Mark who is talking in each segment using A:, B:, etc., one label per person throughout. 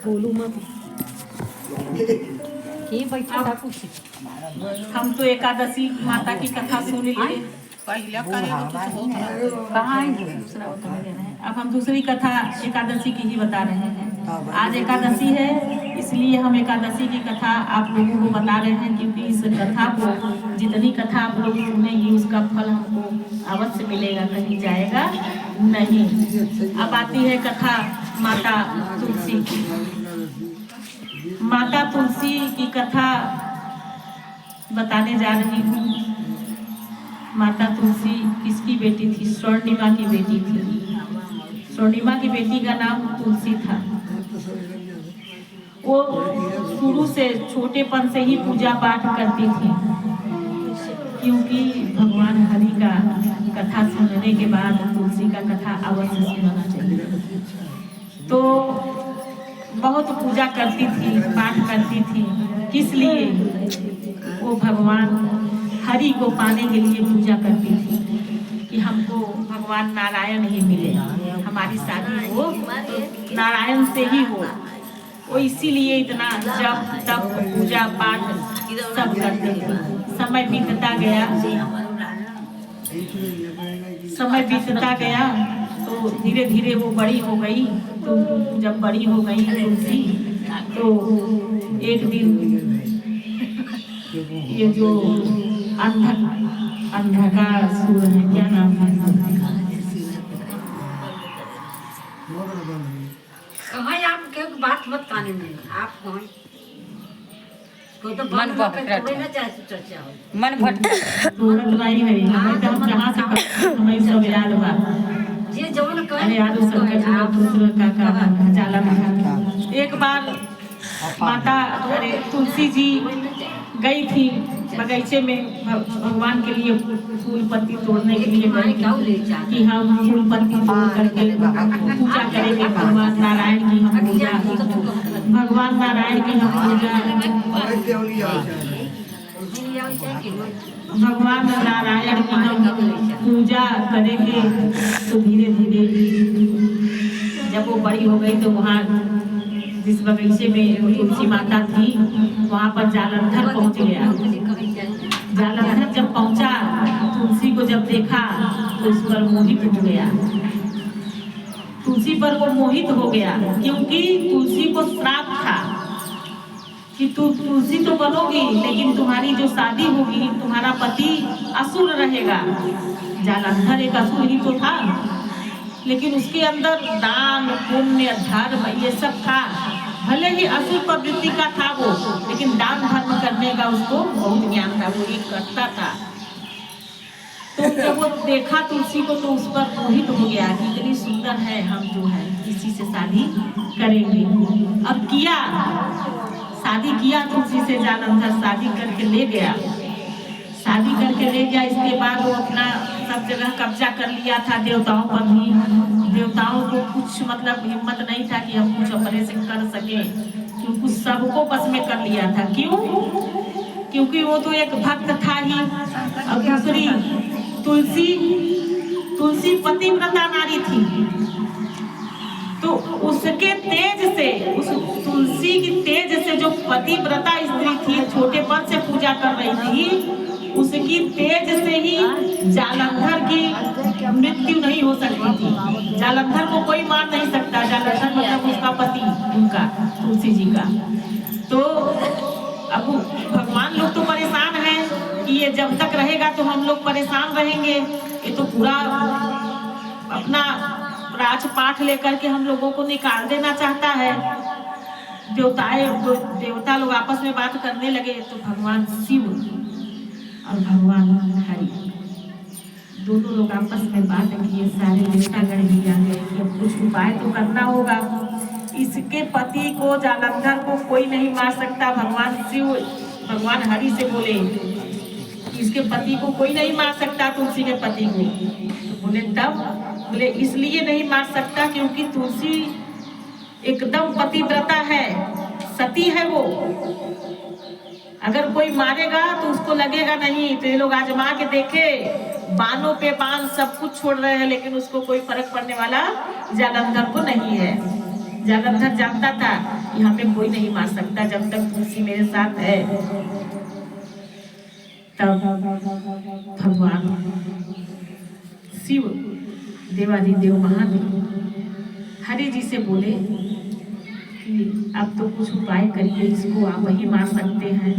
A: बोलू मत
B: हम तो एकादशी माता की कथा सुन लिए। कहाँ अब हम दूसरी कथा एकादशी की ही बता रहे हैं। आज एकादशी है, इसलिए हम एकादशी की कथा आप लोगों को बता रहे हैं, क्योंकि इस कथा को जितनी कथा आप लोग सुनेंगे उसका फल हमको अवश्य मिलेगा, कहीं जाएगा नहीं। अब आती है कथा माता तुलसी की। माता तुलसी की कथा बताने जा रही हूँ। माता तुलसी किसकी बेटी थी? स्वर्णिमा की बेटी थी। स्वर्णिमा की बेटी का नाम तुलसी था। वो शुरू से छोटेपन से ही पूजा पाठ करती थी, क्योंकि भगवान हरि का कथा सुनने के बाद तुलसी का कथा अवश्य सुनना चाहिए। तो बहुत पूजा करती थी, पाठ करती थी। किस लिए? वो भगवान हरि को पाने के लिए पूजा करती थी कि हमको भगवान नारायण ही मिले, हमारी शादी हो तो नारायण से ही हो। वो इसीलिए इतना जप तप पूजा पाठ सब करते थे। समय बीतता गया, समय बीतता गया तो धीरे धीरे वो बड़ी हो गई। तो जब बड़ी हो गई तुलसी, तो एक दिन ये जो अंधकार सूर है, क्या नाम है?
A: आप के बात मत काने में आप कौन को तो
C: मन भटक मन भटक
B: तुरंत नहीं है हमें, तो हम जहाँ से हमें सब याद बा।
A: ये जवन कर
B: अरे याद संकट आप दूसरे का जाला में। एक बार माता अरे तुलसी जी गई थी बगीचे में, भगवान के लिए फूल पत्ती तोड़ने के लिए गई थी कि हम फूल पत्ती तोड़ करके पूजा करेंगे भगवान नारायण की। हम पूजा भगवान नारायण की हम भगवान नारायण की हम पूजा करेंगे। तो धीरे धीरे जब वो बड़ी हो गई तो वहाँ जिस बगीचे में तुलसी माता थी वहाँ पर जालंधर पहुँच गया। जालंधर जब पहुँचा, तुलसी को जब देखा तो उस पर मोहित हो गया। तुलसी पर वो मोहित हो गया, क्योंकि तुलसी को श्राप था कि तू तुलसी तो बनोगी, लेकिन तुम्हारी जो शादी होगी तुम्हारा पति असुर रहेगा। जालंधर एक असुर ही तो था, लेकिन उसके अंदर दान पुण्य धर्म ये सब था। भले ही असुर प्रवृत्ति का था वो, लेकिन दान धर्म करने का उसको बहुत ज्ञान था, वो एक करता था। तो जब वो देखा तुलसी को तो उस पर मोहित हो गया कि इतनी सुंदर है, हम जो है इसी से शादी करेंगे। अब किया, शादी किया तुलसी से। जालंधर शादी करके ले गया, शादी करके ले गया। इसके बाद वो अपना सब जगह कब्जा कर लिया था, देवताओं पर भी। देवताओं को कुछ मतलब हिम्मत नहीं था कि हम कुछ अपने से कर सके, क्योंकि सबको बस में कर लिया था। क्यों? क्योंकि वो तो एक भक्त था ही, और दूसरी तुलसी पतिव्रता नारी थी। तो उसके तेज से, उस तुलसी की तेज से जो पतिव्रता स्त्री थी, छोटेपन से पूजा कर रही थी, उसकी तेज से ही जालंधर की मृत्यु नहीं हो सकती थी। जालंधर को कोई मार नहीं सकता। जालंधर मतलब उसका पति, उनका तुलसी जी का। तो अब भगवान लोग तो परेशान हैं कि ये जब तक रहेगा तो हम लोग परेशान रहेंगे। ये तो पूरा अपना राजपाट लेकर के हम लोगों को निकाल देना चाहता है। देवता लोग आपस में बात करने लगे, तो भगवान शिव और भगवान हरि दोनों लोग आपस में बात किए। सारे देवतागण भी आ गए कि अब कुछ उपाय तो करना होगा। इसके पति को, जालंधर को कोई नहीं मार सकता। भगवान शिव भगवान हरि से बोले इसके पति को कोई नहीं मार सकता, तुलसी के पति को। तो बोले तब, बोले इसलिए नहीं मार सकता क्योंकि तुलसी एकदम पतिव्रता है, सती है वो। अगर कोई मारेगा तो उसको लगेगा नहीं। तो ये लोग आजमा के देखे, बानों पे बान सब कुछ छोड़ रहे हैं, लेकिन उसको कोई फर्क पड़ने वाला जालंधर को नहीं है। जालंधर जानता था कि हमें कोई नहीं मार सकता जब तक तुलसी मेरे साथ है। तब भगवान शिव देवाधिदेव महादेव हरि जी से बोले कि अब तो कुछ उपाय करिए, इसको आप ही मार सकते हैं।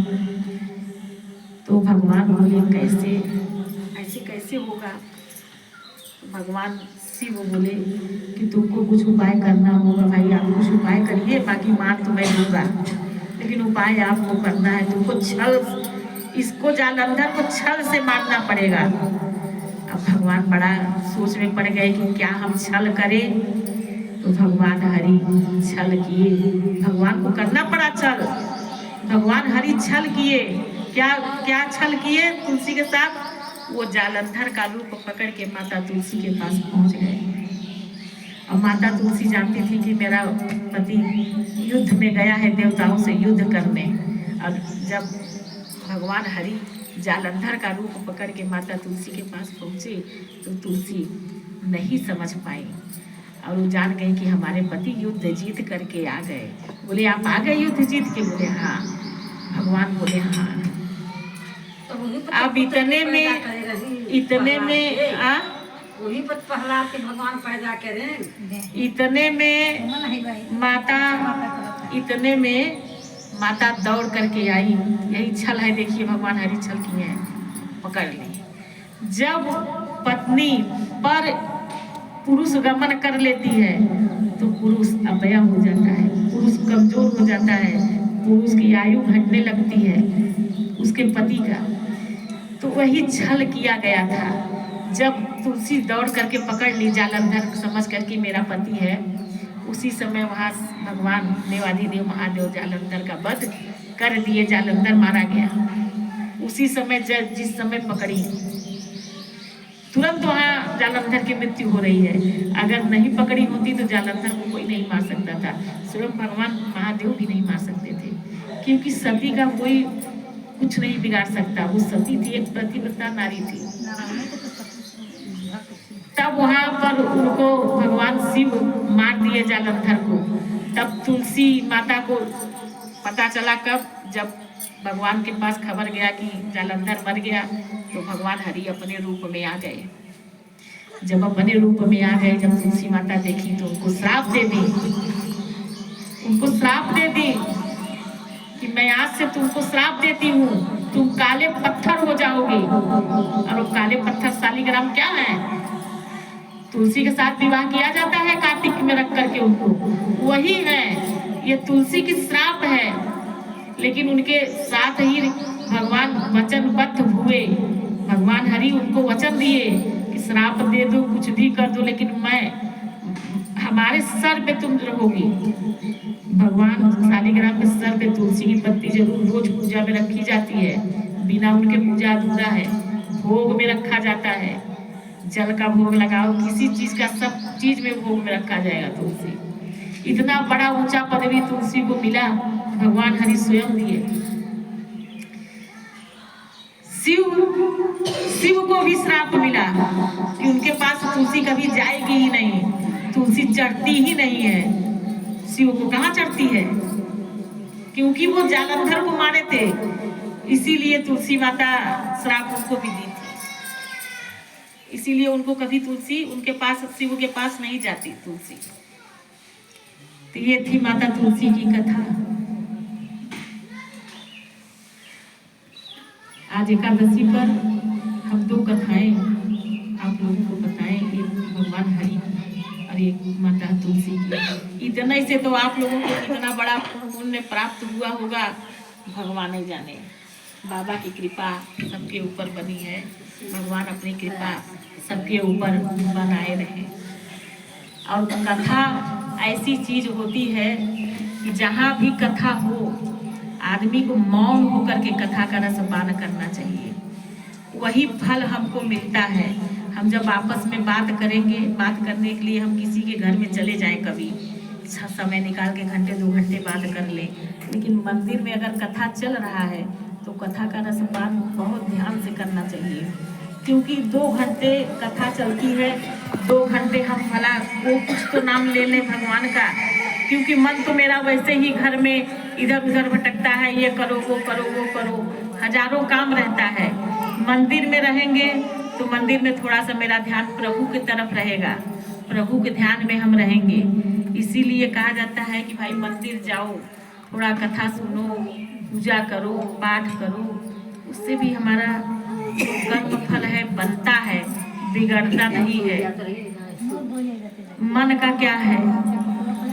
B: तो भगवान बोले कैसे, ऐसे कैसे होगा? भगवान शिव बोले कि तुमको कुछ उपाय करना होगा भाई, आप कुछ उपाय करिए, बाकी मार तो मैं दूंगा, लेकिन उपाय आपको करना है। तुमको छल, इसको जालंधर को छल से मारना पड़ेगा। अब भगवान बड़ा सोच में पड़ गए कि क्या हम छल करें। तो भगवान हरि छल किए, भगवान को करना पड़ा छल। भगवान हरि छल किए, क्या क्या छल किए? तुलसी के साथ वो जालंधर का रूप पकड़ के माता तुलसी के पास पहुंच गए। और माता तुलसी जानती थी कि मेरा पति युद्ध में गया है देवताओं से युद्ध करने। और जब भगवान हरि जालंधर का रूप पकड़ के माता तुलसी के पास पहुंचे तो तुलसी नहीं समझ पाई और वो जान गई कि हमारे पति युद्ध जीत करके आ गए। बोले आप आ गए युद्ध जीत के? बोले हाँ। भगवान बोले हाँ। अब इतने में
A: वही पर प्रहलाद के भगवान पैदा करें।
B: इतने में माता दौड़ करके आई। यही छल है, देखिए भगवान हरि छल किए हैं, पकड़ ली। जब पत्नी पर पुरुष गमन कर लेती है तो पुरुष अबया हो जाता है, पुरुष कमजोर हो जाता है, पुरुष की आयु घटने लगती है उसके पति का। तो वही छल किया गया था। जब तुलसी दौड़ करके पकड़ ली जालंधर समझ करके मेरा पति है, उसी समय वहाँ भगवान देवाधिदेव महादेव जालंधर का वध कर दिए। जालंधर मारा गया उसी समय। जिस समय पकड़ी तुरंत वहाँ जालंधर की मृत्यु हो रही है। अगर नहीं पकड़ी होती तो जालंधर को कोई नहीं मार सकता था, स्वयं भगवान महादेव भी नहीं मार सकते थे, क्योंकि सती का कोई कुछ नहीं बिगाड़ सकता। वो सती थी, एक पतिव्रता नारी थी। तब वहाँ पर उनको भगवान शिव मार दिए जालंधर को। तब तुलसी माता को पता चला कब, जब भगवान के पास खबर गया कि जालंधर मर गया, तो भगवान हरि अपने रूप में आ गए। जब अपने रूप में आ गए, जब तुलसी माता देखी तो उनको श्राप दे दी। कि मैं आज से तुमको श्राप देती हूँ, तुम काले पत्थर हो जाओगे। और वो काले पत्थर शालिग्राम क्या है? तुलसी के साथ विवाह किया जाता है कार्तिक में रख करके, उनको वही है। ये तुलसी की श्राप है, लेकिन उनके साथ ही भगवान वचनबद्ध हुए। भगवान हरि उनको वचन दिए कि श्राप दे दो, कुछ भी कर दो, लेकिन मैं हमारे सर पे तुम रहोगी। भगवान शालिग्राम के सर पे तुलसी की पत्ती जरूर रोज पूजा में रखी जाती है। बिना उनके पूजा अधूरा है। भोग में रखा जाता है, जल का भोग लगाओ, किसी चीज का, सब चीज में भोग में रखा जाएगा तुलसी। इतना बड़ा ऊंचा पदवी तुलसी को मिला, भगवान हरि स्वयं दिए। शिव को भी श्राप मिला कि उनके पास तुलसी कभी जाएगी ही नहीं, तुलसी चढ़ती ही नहीं है। शिव को कहाँ चढ़ती है? क्योंकि वो जालंधर को मारे थे, इसीलिए तुलसी माता श्राप उनको भी दी थी। इसीलिए उनको कभी तुलसी उनके पास, शिव के पास नहीं जाती तुलसी। तो ये थी माता तुलसी की कथा। आज एकादशी पर हम दो कथाएं आप लोगों को बताएं, एक भगवान हरि और एक माता तुलसी की। इतना ही से तो आप लोगों को इतना बड़ा पुण्य प्राप्त हुआ होगा, भगवान ही जाने। बाबा की कृपा सबके ऊपर बनी है, भगवान अपनी कृपा सबके ऊपर बनाए रहे। और कथा ऐसी चीज होती है कि जहाँ भी कथा हो, आदमी को मौन होकर के कथा का रसपान करना चाहिए, वही फल हमको मिलता है। हम जब आपस में बात करेंगे, बात करने के लिए हम किसी के घर में चले जाएं, कभी समय निकाल के घंटे 2 घंटे बात कर लें, लेकिन मंदिर में अगर कथा चल रहा है तो कथा का रसपान बहुत ध्यान से करना चाहिए। क्योंकि 2 घंटे कथा चलती है, 2 घंटे हम भला वो कुछ तो नाम ले लें भगवान का, क्योंकि मन तो मेरा वैसे ही घर में इधर उधर भटकता है, ये करो वो करो वो करो, हजारों काम रहता है। मंदिर में रहेंगे तो मंदिर में थोड़ा सा मेरा ध्यान प्रभु की तरफ रहेगा, प्रभु के ध्यान में हम रहेंगे। इसीलिए कहा जाता है कि भाई मंदिर जाओ, थोड़ा कथा सुनो, पूजा करो, पाठ करो, उससे भी हमारा कर्म फल है बनता है, बिगड़ता नहीं है। मन का क्या है,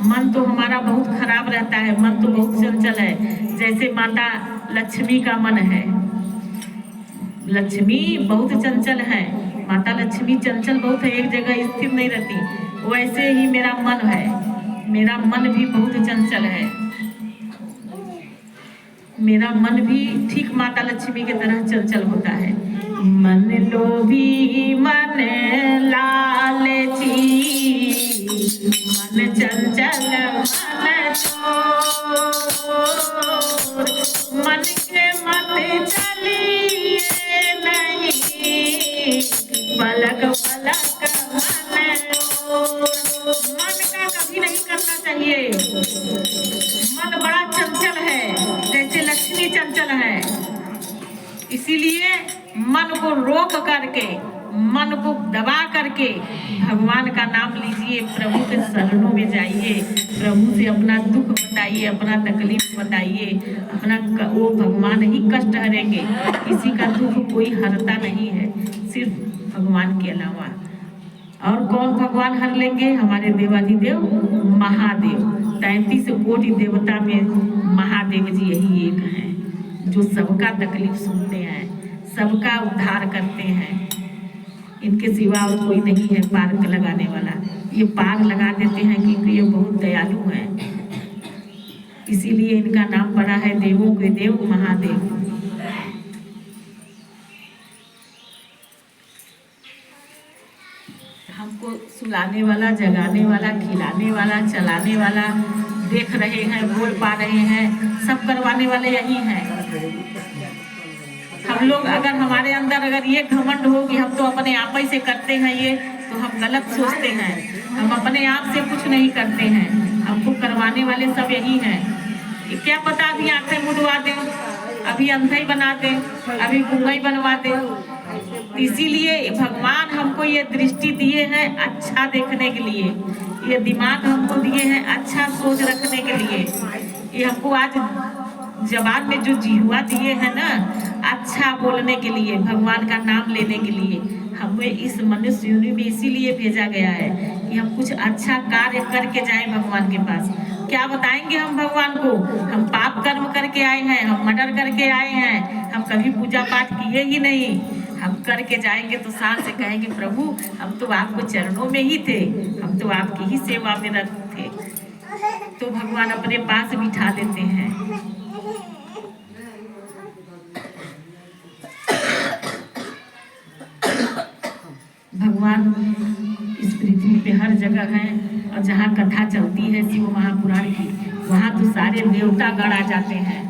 B: मन तो हमारा बहुत खराब रहता है, मन तो बहुत चंचल है। जैसे माता लक्ष्मी का मन है, लक्ष्मी बहुत चंचल है, माता लक्ष्मी चंचल बहुत है, एक जगह स्थिर नहीं रहती। वैसे ही मेरा मन है, मेरा मन भी बहुत चंचल है। मेरा मन भी ठीक माता लक्ष्मी की तरह चंचल होता है। मन लोभी मन लालची, मन चंचल मन चोर, मन के मत चलिए नहीं, पलक पलक मन ओर। मन का कभी नहीं करना चाहिए। मन बड़ा चंचल है, जैसे लक्ष्मी चंचल है। इसीलिए मन को रोक करके, मन को दबा करके भगवान का नाम लीजिए, प्रभु के शरणों में जाइए, प्रभु से अपना दुख बताइए, अपना तकलीफ बताइए, अपना वो भगवान ही कष्ट हरेंगे। किसी का दुख कोई हरता नहीं है, सिर्फ भगवान के अलावा। और कौन भगवान हर लेंगे? हमारे देवाधिदेव महादेव। 33 कोटि देवता में महादेव जी यही एक हैं, जो सबका तकलीफ सुनते हैं, सबका उद्धार करते हैं। इनके सिवा और कोई नहीं है पार लगाने वाला। ये पार लगा देते हैं क्योंकि ये बहुत दयालु हैं, इसीलिए इनका नाम पड़ा है देवों के देव महादेव। हमको सुलाने वाला, जगाने वाला, खिलाने वाला, चलाने वाला, देख रहे हैं, बोल पा रहे हैं, सब करवाने वाले यही हैं। हम लोग अगर हमारे अंदर अगर ये घमंड हो कि हम तो अपने आप ही से करते हैं ये, तो हम गलत सोचते हैं। हम अपने आप से कुछ नहीं करते हैं, हमको करवाने वाले सब यही हैं। क्या पता अभी आंखें मुड़वा दें, अभी अंधा ही बना दें, अभी गूंगा ही बनवा दें। इसीलिए भगवान हमको ये दृष्टि दिए हैं अच्छा देखने के लिए, ये दिमाग हमको दिए हैं अच्छा सोच रखने के लिए, ये हमको आज जबान में जो जिह्वा दिए हैं ना अच्छा बोलने के लिए, भगवान का नाम लेने के लिए। हमें इस मनुष्य योनि में इसीलिए भेजा गया है कि हम कुछ अच्छा कार्य करके जाएं भगवान के पास। क्या बताएंगे हम भगवान को? हम पाप कर्म करके आए हैं, हम मर्डर करके आए हैं, हम कभी पूजा पाठ किए ही नहीं। हम करके जाएंगे तो शान से कहेंगे प्रभु हम तो आपको चरणों में ही थे, हम to आपकी ही सेवा में रत थे। तो भगवान अपने पास बिठा देते हैं। भगवान इस पृथ्वी पे हर जगह है, और जहाँ कथा चलती है शिव महापुराण की, वहाँ तो सारे देवता गण आ जाते हैं,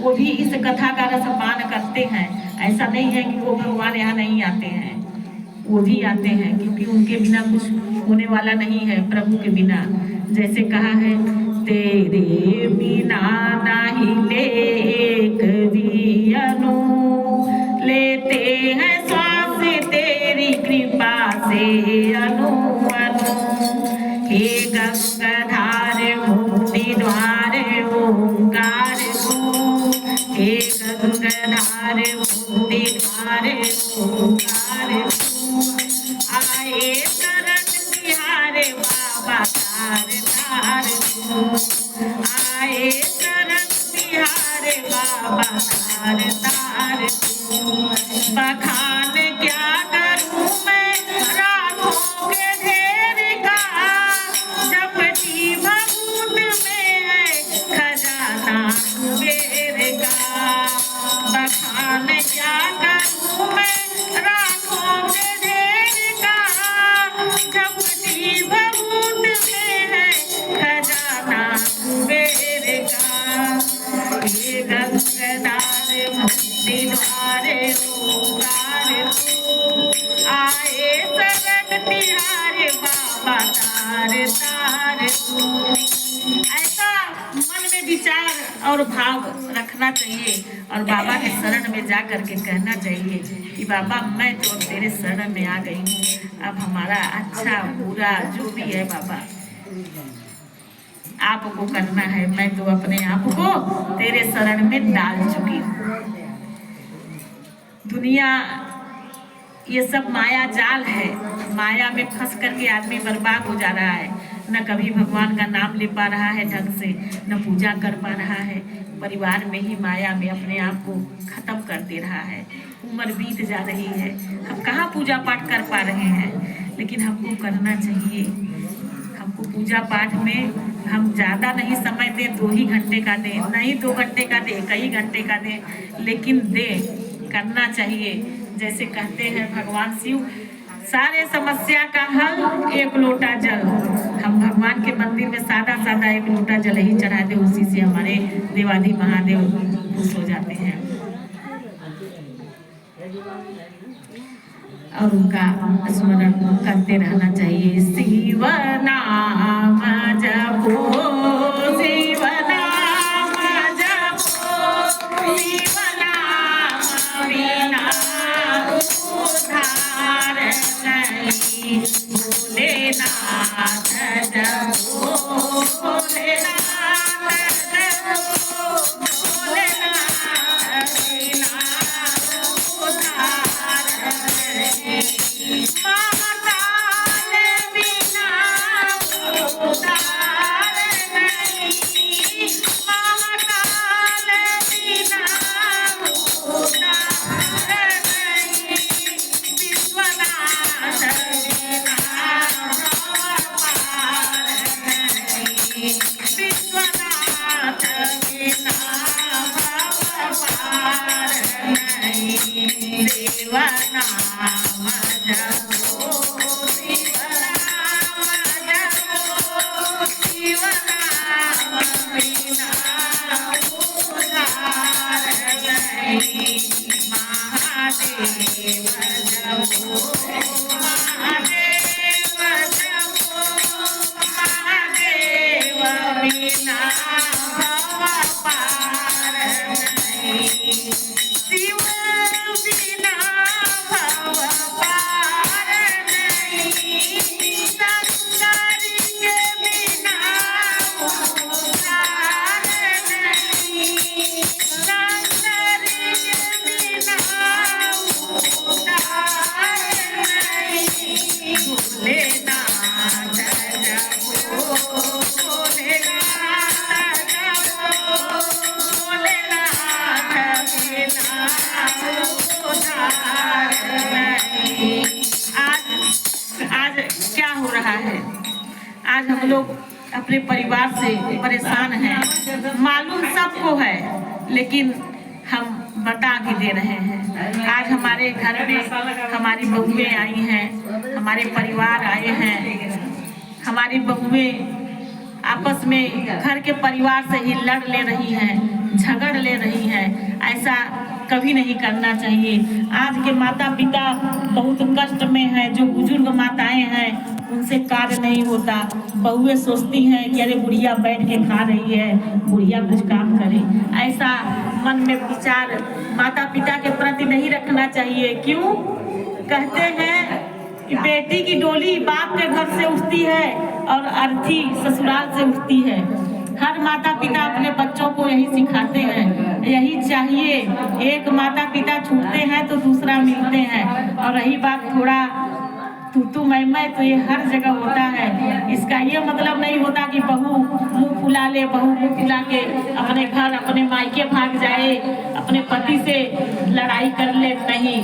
B: वो भी इस कथा का रसपान करते हैं। ऐसा नहीं है कि वो भगवान यहाँ नहीं आते हैं, वो भी आते हैं, क्योंकि उनके बिना कुछ होने वाला नहीं है प्रभु के बिना। जैसे कहा है तेरे बिना नहीं लेक भी अनु, लेते हैं श्वास तेरी कृपा से अनु अनु। हे गंगाधार मुक्ति द्वार ओंकार तू, हे गंगाधार मुक्ति द्वार ओंकार तू। आए शरण तिहारे बाबा तार तार तू, आए शरण तिहारे बाबा तार तार तू। बखान क्या करूं मैं रातों के ढेर का, जपटी भभूत में है खजाना कुबेर का। बखान क्या करूं मैं रातों के ढेर का, जपटी भभूत में है खजाना कुबेर और भाव रखना चाहिए और बाबा के शरण में जा करके कहना चाहिए कि बाबा मैं तो अब तेरे शरण में आ गई हूँ, अब हमारा अच्छा बुरा जो भी है बाबा आपको करना है, मैं तो अपने आप को तेरे शरण में डाल चुकी हूँ। दुनिया ये सब माया जाल है, माया में फंस करके आदमी बर्बाद हो जा रहा है, न कभी भगवान का नाम ले पा रहा है ढंग से, न पूजा कर पा रहा है, परिवार में ही माया में अपने आप को खत्म कर दे रहा है। उम्र बीत जा रही है, हम कहाँ पूजा पाठ कर पा रहे हैं, लेकिन हमको करना चाहिए। हमको पूजा पाठ में हम ज़्यादा नहीं समय दें, 2 ही घंटे का दें, नहीं 2 घंटे का दें, कई घंटे का दें, लेकिन करना चाहिए। जैसे कहते हैं भगवान शिव, सारे समस्या का हल 1 लोटा जल। हम भगवान के मंदिर में सादा 1 लोटा जल ही चढ़ा दे, उसी से हमारे देवादी महादेव खुश हो जाते हैं और उनका स्मरण करते रहना चाहिए। शिव नाम जपो, शिव नाम जपो, शिव नाम बिना उद्धार नहीं, भोलेनाथ जपो, भोलेनाथ जपो, भोलेनाथ बिना उद्धार नहीं, महाकाल बिना उद्धार नहीं, महाकाल बिना उद्धार नहीं, विश्वनाथ बिना पार नहीं, विश्वनाथ बिना पार नहीं, शिव नाम जपो, शिव नाम जपो, शिव नाम बिना उद्धार नहीं, महादेव जपो, महादेव जपो, महादेव बिना भव पार नहीं, शिव बिना भव पार नहीं, शंकर के बिना उद्धार नहीं, शंकर के बिना उद्धार नहीं, भोलेनाथ जपो, भोलेनाथ जपो, भोलेनाथ बिना उद्धार नहीं। आज क्या हो रहा है, आज हम लोग अपने परिवार से परेशान हैं, मालूम सबको है, लेकिन हम बता भी दे रहे हैं। आज हमारे घर में हमारी बहुएं आई हैं, हमारे परिवार आए हैं, हमारी बहुएं आपस में घर के परिवार से ही लड़ ले रही हैं, झगड़ ले रही हैं। ऐसा कभी नहीं करना चाहिए। आज के माता पिता बहुत कष्ट में हैं, जो बुजुर्ग माताएं हैं उनसे कार्य नहीं होता। बहुएं सोचती हैं कि अरे बुढ़िया बैठ के खा रही है, बुढ़िया कुछ काम करे। ऐसा मन में विचार माता पिता के प्रति नहीं रखना चाहिए। क्यों? कहते हैं कि बेटी की डोली बाप के घर से उठती है और अर्थी ससुराल से उठती है। हर माता पिता अपने बच्चों को यही सिखाते हैं, यही चाहिए। एक माता पिता छूटते हैं तो दूसरा मिलते हैं। और रही बात थोड़ा तू मैं तो ये हर जगह होता है। इसका ये मतलब नहीं होता कि बहू मुंह फुला ले, बहू मुंह फुला के अपने घर अपने मायके भाग जाए, अपने पति से लड़ाई कर ले। नहीं,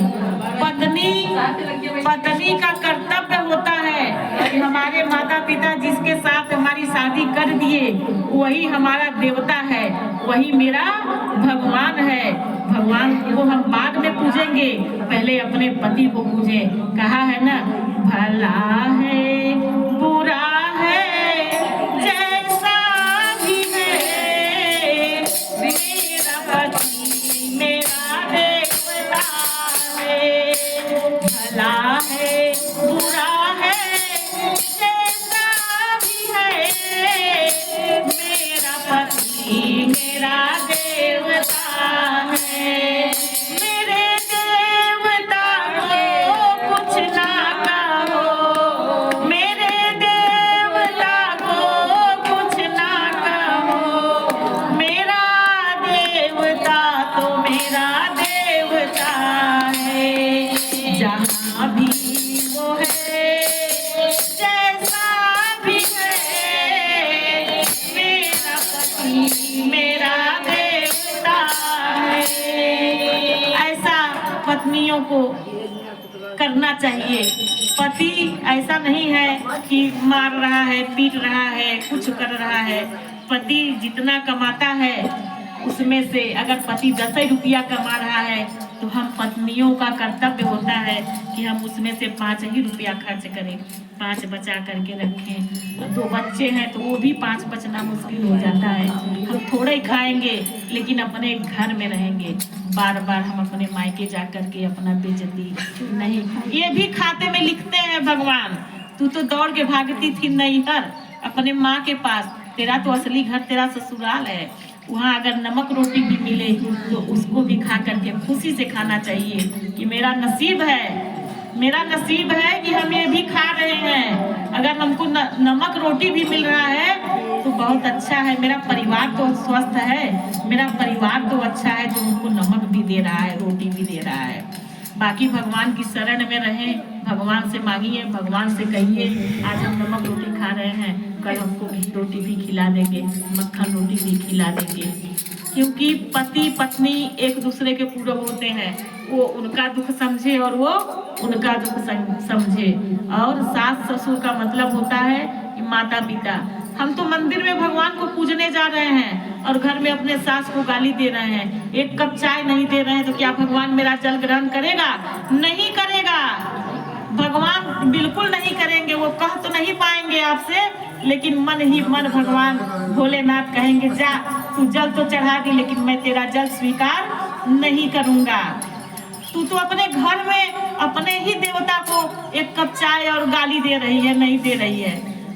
B: पत्नी का कर्तव्य होता है कि हमारे माता पिता जिसके साथ हमारी शादी कर दिए वही हमारा देवता है, वही मेरा भगवान है। भगवान को हम बाद में पूजेंगे, पहले अपने पति को पूजें। कहा है ना, भला है बुरा है जैसा भी है, मेरा पति मेरा देवता है। भला है बुरा है जैसा भी है, मेरा पति मेरा पत्नियों को करना चाहिए। पति ऐसा नहीं है कि मार रहा है, पीट रहा है, कुछ कर रहा है। पति जितना कमाता है उसमें से अगर पति 10 रुपया कमा रहा है तो हम पत्नियों का कर्तव्य होता है कि हम उसमें से 5 ही रुपया खर्च करें, 5 बचा करके रखें। 2 बच्चे हैं तो वो भी 5 बचना मुश्किल हो जाता है। हम थोड़े ही खाएंगे लेकिन अपने घर में रहेंगे, बार बार हम अपने मायके जा करके अपना बेइज्जती नहीं। ये भी खाते में लिखते हैं भगवान, तू तो दौड़ के भागती थी नैहर अपने माँ के पास, तेरा तो असली घर तेरा ससुराल है। वहाँ अगर नमक रोटी भी मिले तो उसको भी खा करके खुशी से खाना चाहिए कि मेरा नसीब है कि हम ये भी खा रहे हैं। अगर हमको नमक रोटी भी मिल रहा है तो बहुत अच्छा है, मेरा परिवार तो स्वस्थ है, मेरा परिवार तो अच्छा है जो उनको नमक भी दे रहा है, रोटी भी दे रहा है। बाकी भगवान की शरण में रहें, भगवान से मांगिए, भगवान से कहिए आज हम नमक रोटी खा रहे हैं, कल हमको घी रोटी भी खिला देंगे, मक्खन रोटी भी खिला देंगे। क्योंकि पति पत्नी एक दूसरे के पूरक होते हैं, वो उनका दुख समझे और वो उनका दुख समझे। और सास ससुर का मतलब होता है कि माता पिता। हम तो मंदिर में भगवान को पूजने जा रहे हैं और घर में अपने सास को गाली दे रहे हैं, 1 कप चाय नहीं दे रहे हैं, तो क्या भगवान मेरा जल ग्रहण करेगा? नहीं करेगा, भगवान बिल्कुल नहीं करेंगे। वो कह तो नहीं पाएंगे आपसे, लेकिन मन ही मन भगवान भोलेनाथ कहेंगे जा तू जल तो चढ़ा दी लेकिन मैं तेरा जल स्वीकार नहीं करूंगा। तू तो अपने घर में अपने ही देवता को 1 कप चाय और गाली दे रही है, नहीं दे रही है,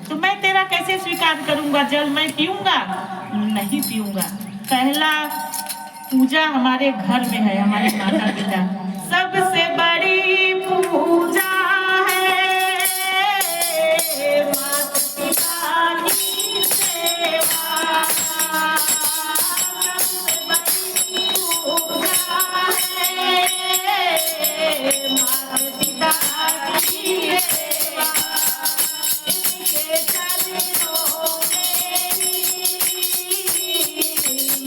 B: तो मैं तेरा कैसे स्वीकार करूंगा? जल मैं पीऊंगा? नहीं पीऊंगा। पहला पूजा हमारे घर में है, हमारे माता पिता। सबसे बड़ी पूजा है माता पिता की सेवा। सबसे बड़ी पूजा है माता पिता की सेवा। इनके चरणों में ही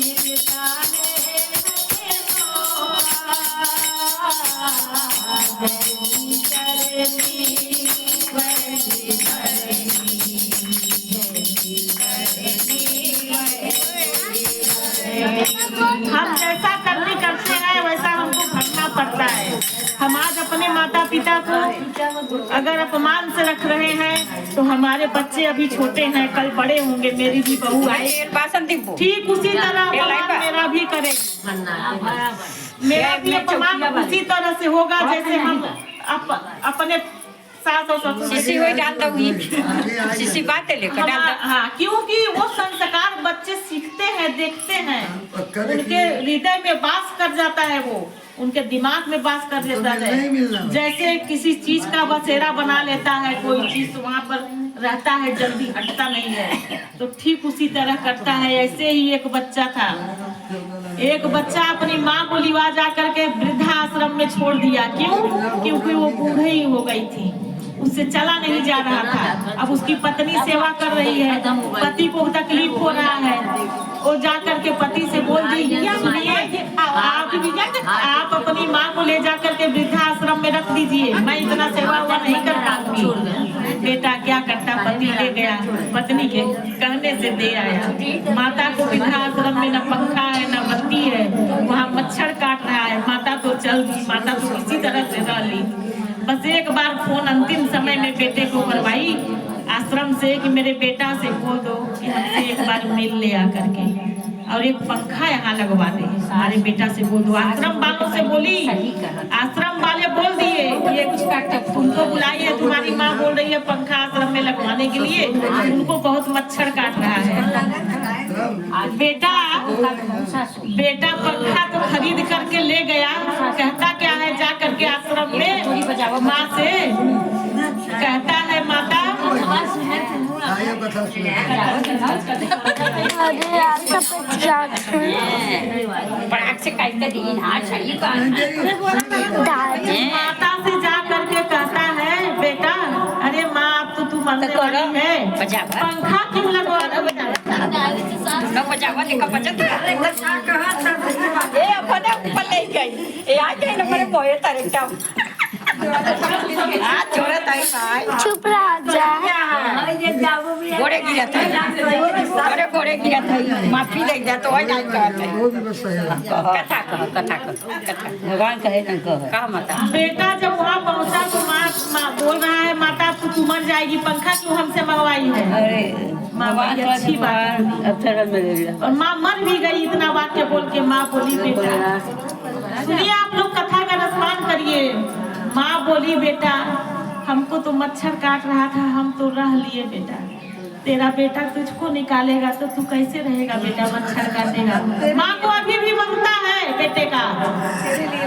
B: मिलता है हम जैसा करनी करते हैं वैसा हमको करना पड़ता है। हम आज अपने माता पिता को अगर अपमान से रख रहे हैं तो हमारे बच्चे अभी छोटे हैं, कल बड़े होंगे, मेरी भी बहू आए, ठीक उसी तरह अपमान मेरा भी करेगी, मेरा भी अपमान उसी तरह से होगा जैसे हम अपने सास और ससुर
C: शिशी वही डाल दूंगी, शिशी बात लेकर डाल दो।
B: हाँ, क्योंकि वो संस्कार बच्चे सीखते हैं, देखते हैं, उनके हृदय में वास कर जाता है, वो उनके दिमाग में वास कर देता है। जैसे किसी चीज का बसेरा बना लेता है कोई चीज, तो वहाँ पर रहता है, जल्दी हटता नहीं है, तो ठीक उसी तरह करता है। ऐसे ही एक बच्चा था, एक बच्चा अपनी माँ को लिवा जा करके वृद्धाश्रम में छोड़ दिया। क्यों? क्योंकि वो बूढ़ी ही हो गई थी, उससे चला नहीं जा रहा था। अब उसकी पत्नी सेवा कर रही है, पति को तकलीफ हो रहा है, वो जा करके पति से बोल दी आप अपनी माँ को ले जा करके वृद्धाश्रम में रख दीजिए, मैं इतना सेवा हुआ नहीं कर पाऊंगी। बेटा क्या करता, पति ले गया, पत्नी के कहने से दे आया। माता को वृद्धाश्रम में न पंखा है न बत्ती है, वहाँ मच्छर काट रहा है। माता तो चल दी, माता तो किसी तरह से रह ली। बस एक बार फोन अंतिम समय में बेटे को करवाई आश्रम से कि मेरे बेटा से बोल दो कि हमसे एक बार मिल ले आकर के, और एक पंखा यहाँ लगवा दे, हमारे बेटा से बोल दो। आश्रम वालों से बोली, आश्रम वाले बोल दिए ये तुमको बुलाइए, तुम्हारी माँ बोल रही है पंखा आश्रम में लगवाने के लिए, उनको बहुत मच्छर काट रहा है। बेटा पंखा तो खरीद करके ले गया, कहता क्या है जा करके आश्रम में माँ से कहता है, माता माता से जा करके कहता है, बेटा अरे माँ अब तो तू मरने वाली है, पंखा क्यों लगवा
C: गई ये आ गई ना मेरे बोए तारे टम आ छोरा ताई भाई
D: चुप रह जा।
C: गोड़े गिरा था गोड़े गिरा था माफी ले जा तो नहीं कहते कथा भगवान कहे ना कहा माता
B: बेटा जब वहाँ पहुँचा तो माँ बोल रहा है माता तू मर जाएगी, पंखा क्यों हमसे मंगवाई है।
C: अरे
B: माँ बड़ी अच्छी बात
C: अवसर मिल गया
B: और माँ मर भी गई इतना वाक्य बोल के। माँ बोली बेटा सुनिए आप लोग कथा का रसपान करिए। माँ बोली बेटा हमको तो मच्छर काट रहा था, हम तो रह लिए बेटा, तेरा बेटा तुझको निकालेगा तो तू कैसे रहेगा बेटा, मच्छर काटेगा। माँ को अभी भी ममता है बेटे का,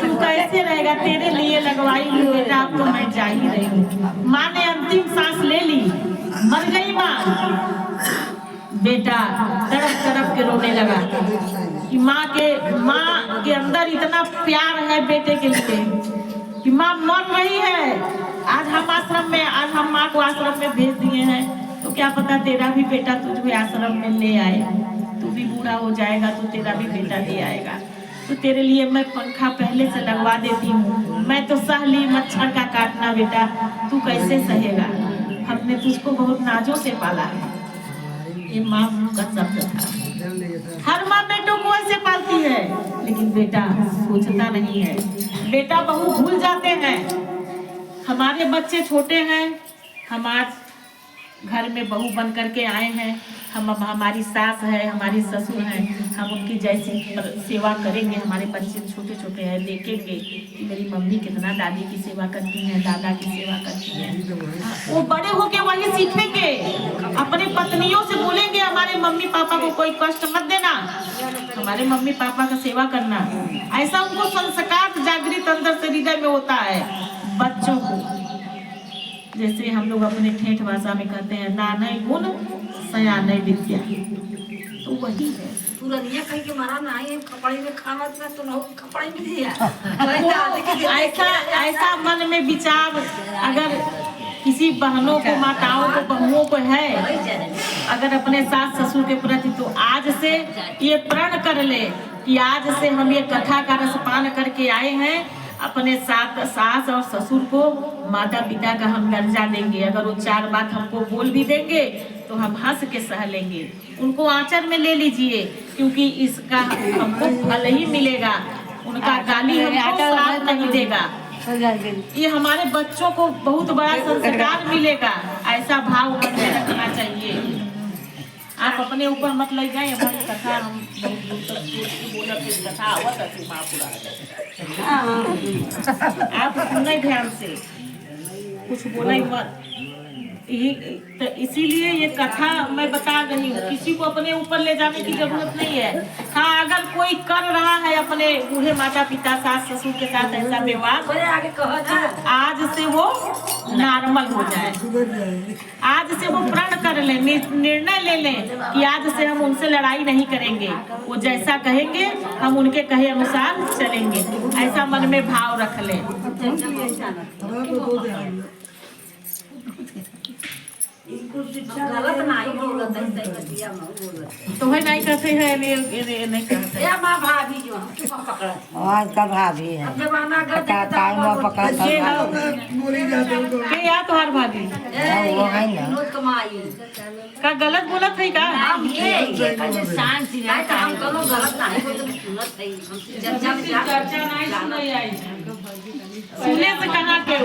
B: तू कैसे रहेगा, तेरे लिए लगवाई हूँ बेटा, अब तो मैं जा ही रही हूँ। माँ ने अंतिम सांस ले ली, मर गई माँ। बेटा तड़प तड़प के रोने लगा कि माँ के अंदर इतना प्यार है बेटे के लिए कि माँ मर रही है। आज हम माँ को आश्रम में भेज दिए हैं, तो क्या पता तेरा भी बेटा तुझे आश्रम में ले आए। तू भी बूढ़ा हो जाएगा तो तेरा भी बेटा ले आएगा। तो तेरे लिए मैं पंखा पहले से लगवा देती हूँ। मैं तो सह ली मच्छर का काटना बेटा, तू कैसे सहेगा। हमने तुझको बहुत नाजों से पाला है। ये माँ का शब्द था। हर माँ बेटों को ऐसे पालती है, लेकिन बेटा सोचता नहीं है। बेटा बहू भूल जाते हैं। हमारे बच्चे छोटे हैं, हम आज घर में बहू बन करके आए हैं। हमारी सास है, हमारी ससुर है, हम उनकी जैसी सेवा करेंगे। हमारे बच्चे छोटे छोटे हैं, देखेंगे कि मेरी मम्मी कितना दादी की सेवा करती हैं, दादा की सेवा करती हैं। वो बड़े होके वही सीखेंगे। अपने पत्नियों से बोलेंगे हमारे मम्मी पापा को कोई कष्ट मत देना, हमारे मम्मी पापा का सेवा करना। ऐसा उनको संस्कार जागृत अंदर से हृदय में होता है बच्चों को। जैसे हम लोग अपने ठेठ भाषा में कहते हैं नानय गुण सयानय विद्या, तो वही है।
A: पुरनिया कहीं के मारा ना है कपड़े में खाना तो ना कपड़े में दिया।
B: ऐसा मन में विचार अगर किसी बहनों को, माताओं को, बहुओं को है, अगर अपने सास ससुर के प्रति, तो आज से ये प्रण कर ले कि आज से हम ये कथा का रसपान करके आए हैं। अपने सास और ससुर को माता पिता का हम दर्जा देंगे। अगर वो 4 बात हमको बोल भी देंगे तो हम हंस के सह लेंगे। उनको आंचल में ले लीजिए, क्योंकि इसका हमको फल ही मिलेगा। उनका गाली हमको साथ नहीं देगा। ये हमारे बच्चों को बहुत बड़ा संस्कार मिलेगा। ऐसा भाव मन में रखना चाहिए। आप अपने ऊपर मत ले जाए। हमारी कथा हम बहुत दूर तक बोला फिर कथा आवत है महापुरा। आप सुने ध्यान से, कुछ बोला ही मत। तो इसीलिए ये कथा मैं बता रही हूँ। किसी को अपने ऊपर ले जाने की जरूरत नहीं है। हाँ, अगर कोई कर रहा है अपने बूढ़े माता पिता सास ससुर के साथ ऐसा व्यवहार,
A: आगे कहो ना,
B: आज से वो नॉर्मल हो जाए। आज से वो प्रण कर ले, निर्णय ले लें कि आज से हम उनसे लड़ाई नहीं करेंगे। वो जैसा कहेंगे हम उनके कहे अनुसार चलेंगे। ऐसा मन में भाव रख लें।
A: गलत नहीं बोलत है, सही बोलत
B: तो है नहीं कहते हैं, ये नहीं कहते।
A: है। माँ भाभी जो पकड़ा
C: आज का भाभी है
A: अब जमाना
C: पकड़ा
B: के या तो हर भाभी
C: वो है ना
A: विनोद कमाई
B: का गलत बोलत है का।
A: हम ये शांति नहीं तो हम दोनों गलत नहीं बोलते, सुनत है। हम
B: चर्चा नहीं सुनाई आई, सुने से कहाँ के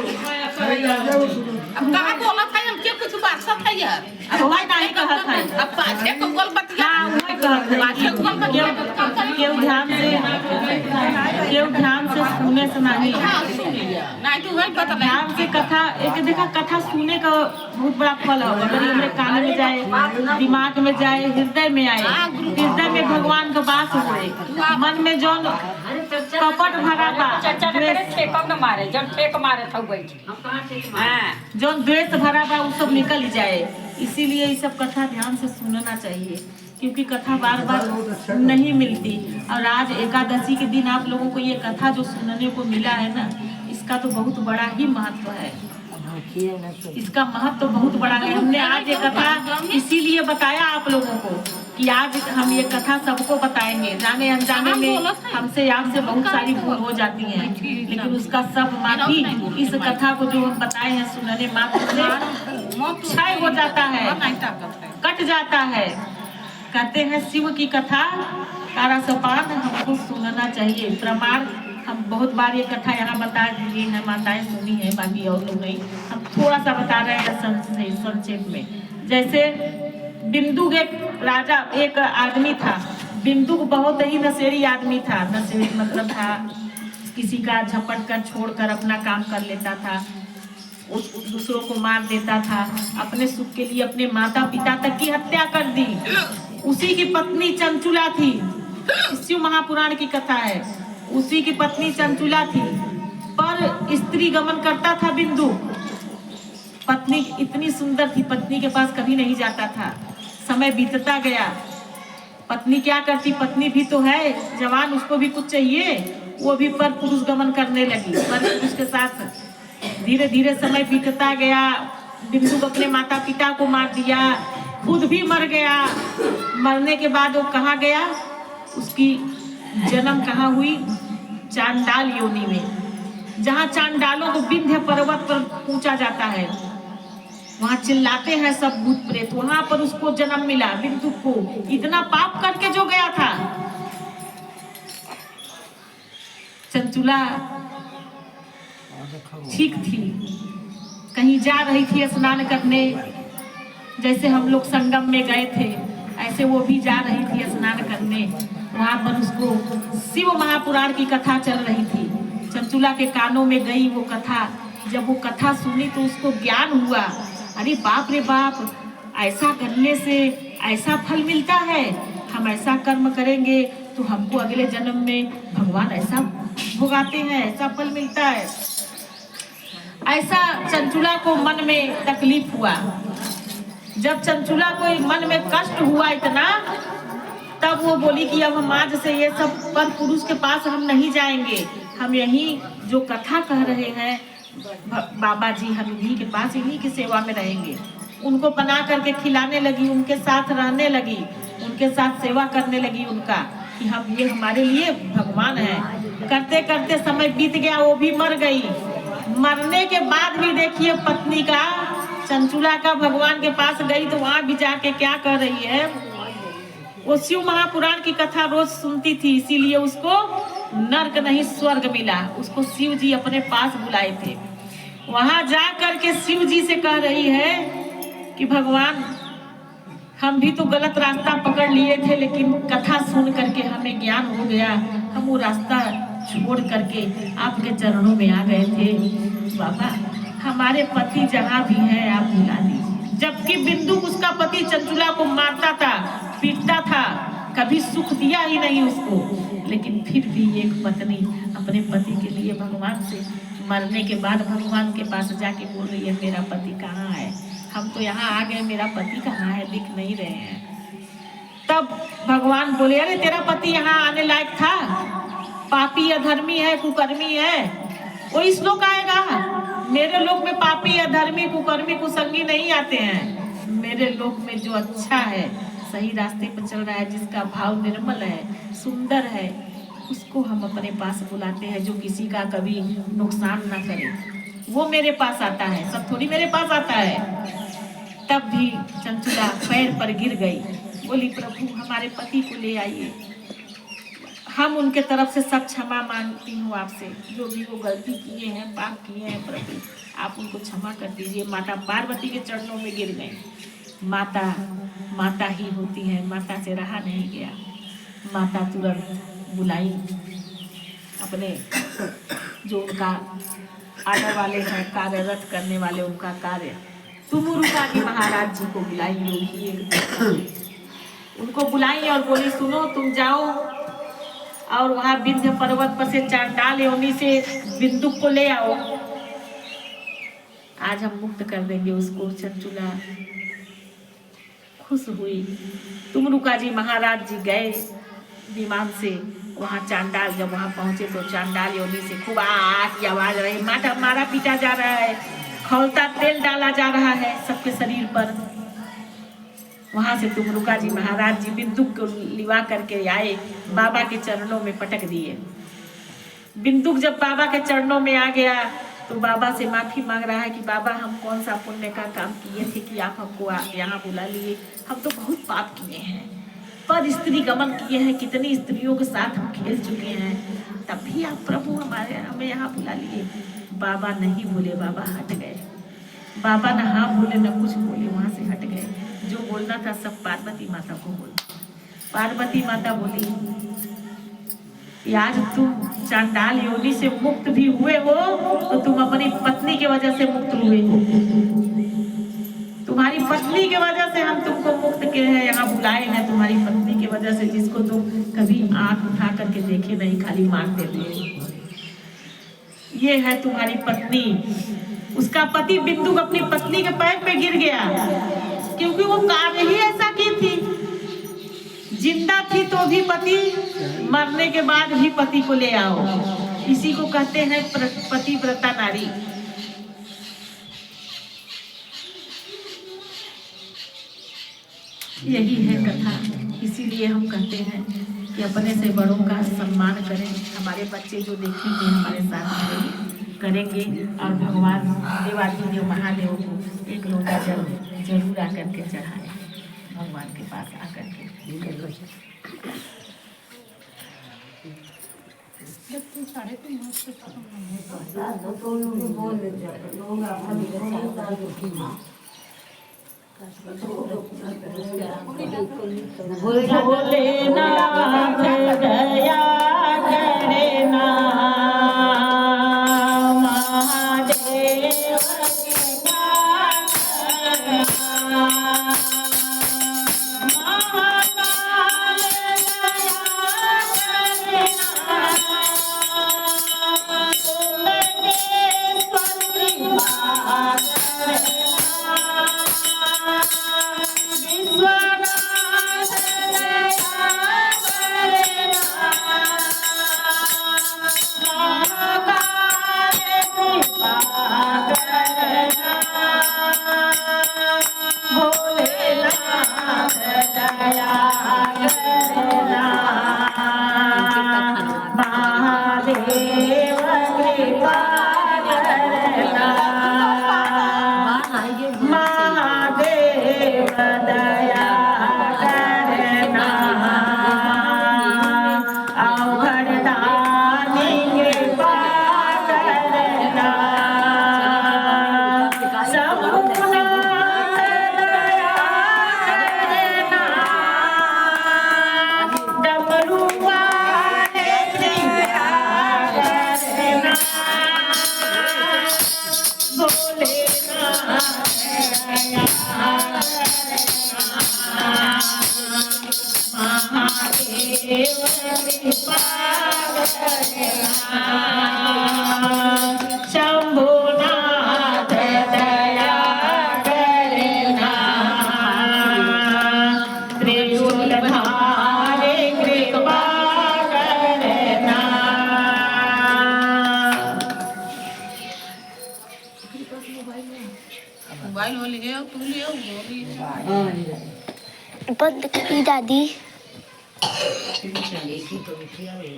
E: अब कहाँ बोलत है, हम कुछ बात सब है यार।
B: अब वही नहीं कहत है।
E: अब पाछे को बोल बतिया,
B: हाँ, वही कहत है।
E: पाछे को बोल बतिया।
B: केव ध्यान से सुने से नहीं।
E: हाँ सुन लिया, नहीं तो वही बता नहीं।
B: ध्यान से कथा एक देखा, कथा सुनने का बहुत बड़ा फल है। अगर ये हमारे कान में जाए, दिमाग में जाए, हृदय में आए, हृदय में भगवान का वास हो, मन में जो कपट भरा बा,
C: चर्चा न करे ठेका न मारे, जब ठेक मारे था बैठ।
A: हम कहाँ ठीक
C: हाँ
B: जो द्वेष भरा बा वो सब निकल जाए। इसीलिए ये सब कथा ध्यान से सुनना चाहिए, क्योंकि कथा बार बार नहीं मिलती। और आज एकादशी के दिन आप लोगों को ये कथा जो सुनने को मिला है ना, इसका तो बहुत बड़ा ही महत्व है। इसका महत्व तो बहुत बड़ा है। हमने आज ये कथा इसीलिए बताया आप लोगों को कि आज हम ये कथा सबको बताएंगे। जाने अनजाने में हमसे आपसे बहुत सारी भूल हो जाती है, लेकिन उसका सब माफी इस कथा को जो हम बताए हैं सुनने मात्र से क्षय हो जाता है, कट जाता है। कहते हैं शिव की कथा तारा सोपान हमको सुनना चाहिए। प्रमाण हम बहुत बार ये कथा यहाँ बता दिए हैं, माताएं सुनी है, बाकी और लोग नहीं। हम थोड़ा सा बता रहे हैं संक्षेप में। जैसे बिंदु एक राजा, एक आदमी था। बिंदु बहुत ही नशेड़ी आदमी था। नशेड़ी मतलब था किसी का झपट कर छोड़कर अपना काम कर लेता था, दूसरों को मार देता था, अपने सुख के लिए अपने माता पिता तक की हत्या कर दी। उसी की पत्नी चंचुला थी। शिव महापुराण की कथा है। उसी की पत्नी चंचुला थी, पर स्त्री गमन करता था बिंदु। पत्नी इतनी सुंदर थी, पत्नी के पास कभी नहीं जाता था। समय बीतता गया, पत्नी क्या करती, पत्नी भी तो है जवान, उसको भी कुछ चाहिए, वो भी पर पुरुष गमन करने लगी। पर पुरुष के साथ धीरे धीरे समय बीतता गया। बिंदु अपने माता पिता को मार दिया, खुद भी मर गया। मरने के बाद वो कहाँ गया, उसकी जन्म कहाँ हुई, चांडाल योनि में। जहाँ चांडालों को विंध्य पर्वत पर पूछा जाता है, वहाँ चिल्लाते हैं सब भूत प्रेत, वहाँ पर उसको जन्म मिला। बिंदु को इतना पाप करके जो गया था। चंचुला ठीक थी, कहीं जा रही थी स्नान करने, जैसे हम लोग संगम में गए थे ऐसे वो भी जा रही थी स्नान करने। वहाँ पर उसको शिव महापुराण की कथा चल रही थी। चंचुला के कानों में गई वो कथा। जब वो कथा सुनी तो उसको ज्ञान हुआ, अरे बाप रे बाप, ऐसा करने से ऐसा फल मिलता है। हम ऐसा कर्म करेंगे तो हमको अगले जन्म में भगवान ऐसा भुगाते हैं, ऐसा फल मिलता है। ऐसा चंचुला को मन में तकलीफ हुआ। जब चंचुला को मन में कष्ट हुआ इतना, तब वो बोली कि अब हम आज से ये सब पर पुरुष के पास हम नहीं जाएंगे, हम यहीं जो कथा कह रहे हैं बाबा जी, हम इन्हीं के पास इन्हीं की सेवा में रहेंगे। उनको बना करके खिलाने लगी, उनके साथ रहने लगी, उनके साथ सेवा करने लगी उनका, कि हम ये हमारे लिए भगवान है। करते करते समय बीत गया, वो भी मर गई। मरने के बाद भी देखिए पत्नी का, चंचुला का भगवान के पास गई तो वहां भी जाके क्या कर रही है, वो शिव महापुराण की कथा रोज सुनती थी, इसीलिए उसको नर्क नहीं स्वर्ग मिला। उसको शिव जी अपने पास बुलाए थे। वहां जा करके शिव जी से कह रही है कि भगवान, हम भी तो गलत रास्ता पकड़ लिए थे, लेकिन कथा सुन करके हमें ज्ञान हो गया, हम वो रास्ता छोड़ करके आपके चरणों में आ गए थे। बाबा, हमारे पति जहाँ भी है आप बुला दीजिए। जबकि बिंदु उसका पति चंचुला को मारता था, पीटता था, कभी सुख दिया ही नहीं उसको, लेकिन फिर भी एक पत्नी अपने पति के लिए भगवान से मरने के बाद भगवान के पास जाके बोल रही है, मेरा पति कहाँ है, हम तो यहाँ आ गए, मेरा पति कहाँ है, दिख नहीं रहे हैं। तब भगवान बोले, अरे तेरा पति यहाँ आने लायक था, पापी अधर्मी है, कुकर्मी है, वो इस लोक आएगा। मेरे लोक में पापी अधर्मी कुकर्मी कुसंगी नहीं आते हैं। मेरे लोक में जो अच्छा है, सही रास्ते पर चल रहा है, जिसका भाव निर्मल है, सुंदर है, उसको हम अपने पास बुलाते हैं, जो किसी का कभी नुकसान ना करे, वो मेरे पास आता है, सब थोड़ी मेरे पास आता है। तब भी चंचुला पैर पर गिर गई, बोली, प्रभु हमारे पति को ले आइए, हम उनके तरफ से सब क्षमा मांगती हूँ आपसे, जो भी वो गलती किए हैं, पाप किए हैं, प्रभु आप उनको क्षमा कर दीजिए। माता पार्वती के चरणों में गिर गए। माता माता ही होती है, माता से रहा नहीं गया। माता तुरंत बुलाई अपने जो उनका आने वाले हैं, कार्यरत करने वाले उनका कार्य, तुमुरुका जी महाराज जी को बुलाई, योगी उनको बुलाई और बोली, सुनो तुम जाओ और वहाँ विंध्य पर्वत पर से चांडाल योनि से बिंदु को ले आओ, आज हम मुक्त कर देंगे उसको। चंचुला खुश हुई। तुमुरुका जी महाराज जी गए विमान से वहाँ चांडाल, जब वहाँ पहुँचे तो चांडाल योनि से खूब की आवाज रही, मारा पीटा जा रहा है, खौलता तेल डाला जा रहा है सबके शरीर पर। वहां से तुमरुका जी महाराज जी बिंदुक को लिवा करके आए, बाबा के चरणों में पटक दिए। बिंदुक जब बाबा के चरणों में आ गया तो बाबा से माफी मांग रहा है कि बाबा हम कौन सा पुण्य का काम किए थे कि आप हमको यहाँ बुला लिए। हम तो बहुत पाप किए हैं, पर स्त्री गमन किए हैं, कितनी स्त्रियों के साथ हम खेल चुके हैं, तब भी आप प्रभु हमें यहाँ बुला लिए। बाबा नहीं बोले, बाबा हट गए। बाबा न हाँ बोले न कुछ बोले, वहां से हट गए। जो बोलना था सब पार्वती माता को बोल। पार्वती माता बोली आज तुम चांडाल योनि से मुक्त भी हुए हो तो तुम अपनी पत्नी के वजह से मुक्त हुए हो। तुम्हारी पत्नी की वजह से हम तुमको मुक्त किए हैं, यहाँ बुलाए हैं तुम्हारी पत्नी की वजह से, जिसको तुम कभी आंख उठा करके देखे नहीं, खाली मारते थे। ये है तुम्हारी पत्नी। उसका पति बिंदुक अपनी पत्नी के पैर पे गिर गया, क्योंकि वो कार्य ही ऐसा की थी। जिंदा थी तो भी पति, मरने के बाद भी पति को ले आओ। इसी को कहते हैं पतिव्रता नारी। यही है कथा। इसीलिए हम कहते हैं कि अपने से बड़ों का सम्मान करें। हमारे बच्चे जो देखेंगे हमारे साथ करेंगे, और भगवान देवाधिदेव महादेव को एक लोटा जल जरूर आकर के चढ़ाए, भगवान के पास आकर के। भोलेनाथ दया करना, महादेव शंभुनाथ दया करना, त्रिशूलधारी कृपा करना।
E: मोबाइल हो लिए तू लियो
D: बंद करी दादी।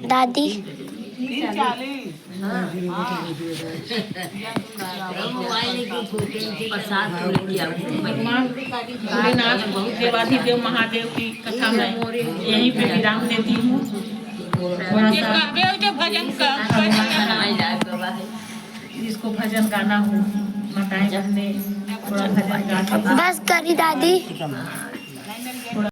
D: दादी
B: देवाधिदेव महादेव की कथा में यहीं पे विराम देती हूँ। थोड़ा सा जिसको भजन गाना हो, माताएं बहने थोड़ा भजन गाना।
D: बस करी दादी।